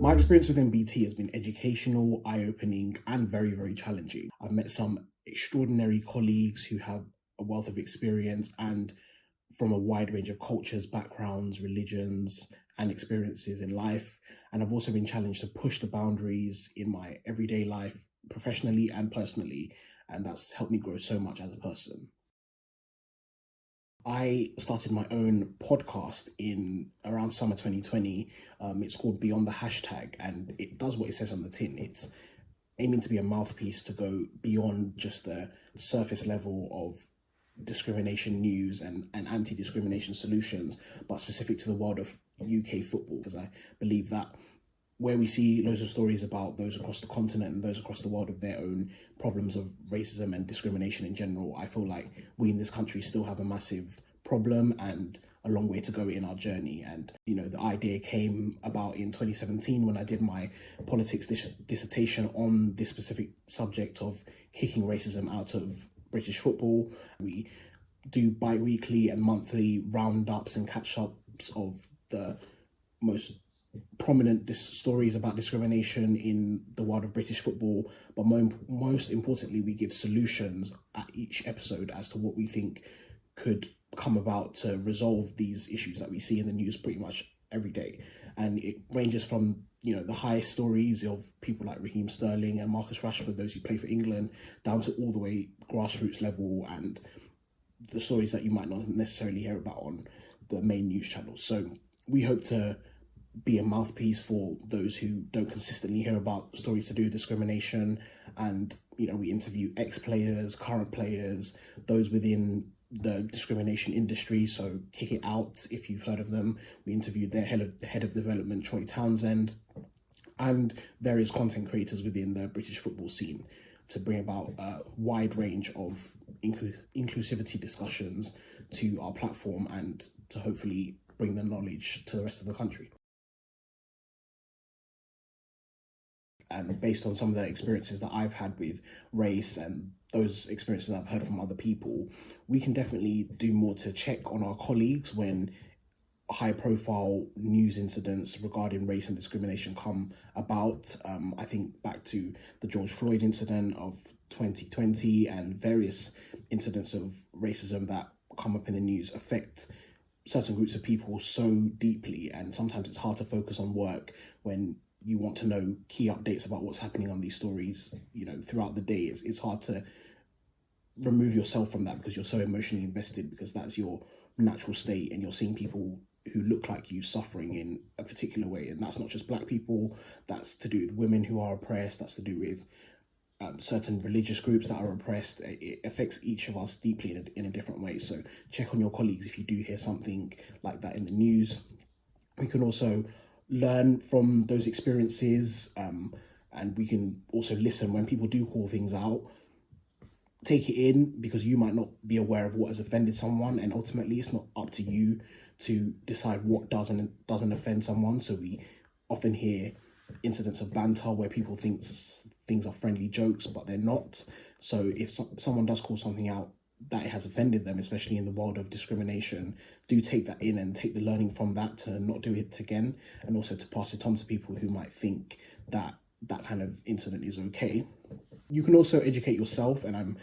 My experience within BT has been educational, eye-opening, and very, very challenging. I've met some extraordinary colleagues who have a wealth of experience and from a wide range of cultures, backgrounds, religions, and experiences in life. And I've also been challenged to push the boundaries in my everyday life, professionally and personally. And that's helped me grow so much as a person. I started my own podcast in around summer 2020. It's called Beyond the Hashtag, and it does what it says on the tin. It's aiming to be a mouthpiece to go beyond just the surface level of discrimination news and anti-discrimination solutions, but specific to the world of UK football, because I believe that where we see loads of stories about those across the continent and those across the world of their own problems of racism and discrimination in general, I feel like we in this country still have a massive problem and a long way to go in our journey. And, the idea came about in 2017 when I did my politics dissertation on this specific subject of kicking racism out of British football. We do bi-weekly and monthly roundups and catch-ups of the most prominent stories about discrimination in the world of British football, but most importantly, we give solutions at each episode as to what we think could come about to resolve these issues that we see in the news pretty much every day. And it ranges from the highest stories of people like Raheem Sterling and Marcus Rashford, those who play for England, down to all the way grassroots level and the stories that you might not necessarily hear about on the main news channels. So we hope to be a mouthpiece for those who don't consistently hear about stories to do with discrimination. And, we interview ex-players, current players, those within the discrimination industry. So Kick It Out, if you've heard of them. We interviewed their head of development, Troy Townsend, and various content creators within the British football scene to bring about a wide range of inclusivity discussions to our platform and to hopefully bring the knowledge to the rest of the country. And based on some of the experiences that I've had with race and those experiences I've heard from other people, we can definitely do more to check on our colleagues when high-profile news incidents regarding race and discrimination come about. I think back to the George Floyd incident of 2020 and various incidents of racism that come up in the news affect certain groups of people so deeply, and sometimes it's hard to focus on work when you want to know key updates about what's happening on these stories, throughout the day. It's hard to remove yourself from that because you're so emotionally invested, because that's your natural state and you're seeing people who look like you suffering in a particular way. And that's not just Black people, that's to do with women who are oppressed, that's to do with certain religious groups that are oppressed. It affects each of us deeply in a different way. So check on your colleagues if you do hear something like that in the news. We can also learn from those experiences, and we can also listen when people do call things out. Take it in, because you might not be aware of what has offended someone, and ultimately it's not up to you to decide what doesn't offend someone. So we often hear incidents of banter where people think things are friendly jokes, but they're not. So if someone does call something out that it has offended them, especially in the world of discrimination, do take that in and take the learning from that to not do it again, and also to pass it on to people who might think that that kind of incident is okay. You can also educate yourself, and I'm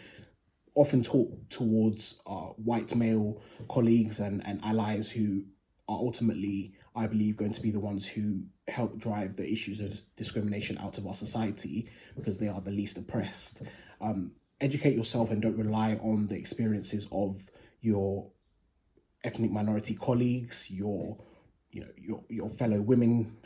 often taught towards white male colleagues and allies who are ultimately, I believe, going to be the ones who help drive the issues of discrimination out of our society, because they are the least oppressed. Educate yourself and don't rely on the experiences of your ethnic minority colleagues, your fellow women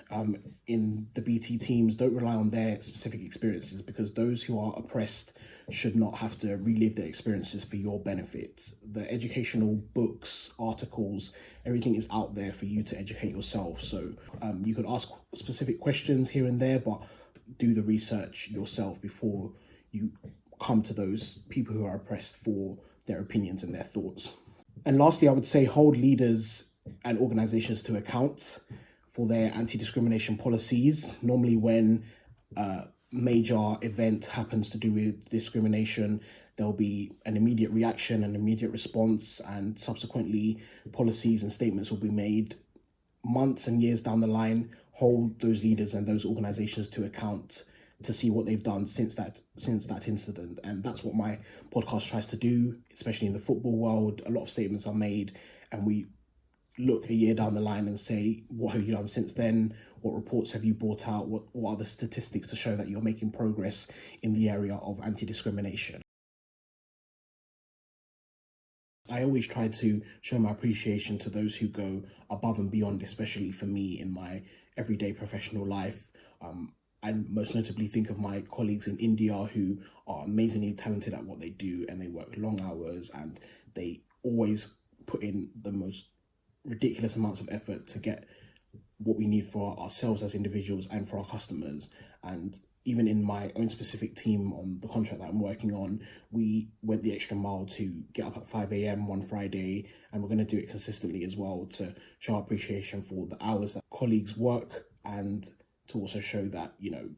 in the BT teams. Don't rely on their specific experiences, because those who are oppressed should not have to relive their experiences for your benefit. The educational books, articles, everything is out there for you to educate yourself. So you can ask specific questions here and there, but do the research yourself before you come to those people who are oppressed for their opinions and their thoughts. And lastly, I would say hold leaders and organizations to account for their anti-discrimination policies. Normally when a major event happens to do with discrimination, there'll be an immediate reaction, an immediate response, and subsequently policies and statements will be made months and years down the line hold those leaders and those organizations to account to see what they've done since that incident. And that's what my podcast tries to do, especially in the football world. A lot of statements are made, and we look a year down the line and say, what have you done since then? What reports have you brought out? What are the statistics to show that you're making progress in the area of anti-discrimination? I always try to show my appreciation to those who go above and beyond, especially for me in my everyday professional life. And most notably think of my colleagues in India who are amazingly talented at what they do, and they work long hours and they always put in the most ridiculous amounts of effort to get what we need for ourselves as individuals and for our customers. And even in my own specific team on the contract that I'm working on, we went the extra mile to get up at 5 a.m. one Friday, and we're going to do it consistently as well to show our appreciation for the hours that colleagues work, and to also show that, you know,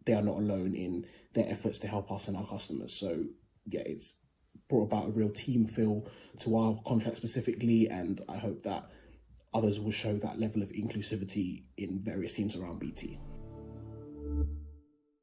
they are not alone in their efforts to help us and our customers. So yeah, it's brought about a real team feel to our contract specifically, and I hope that others will show that level of inclusivity in various teams around BT.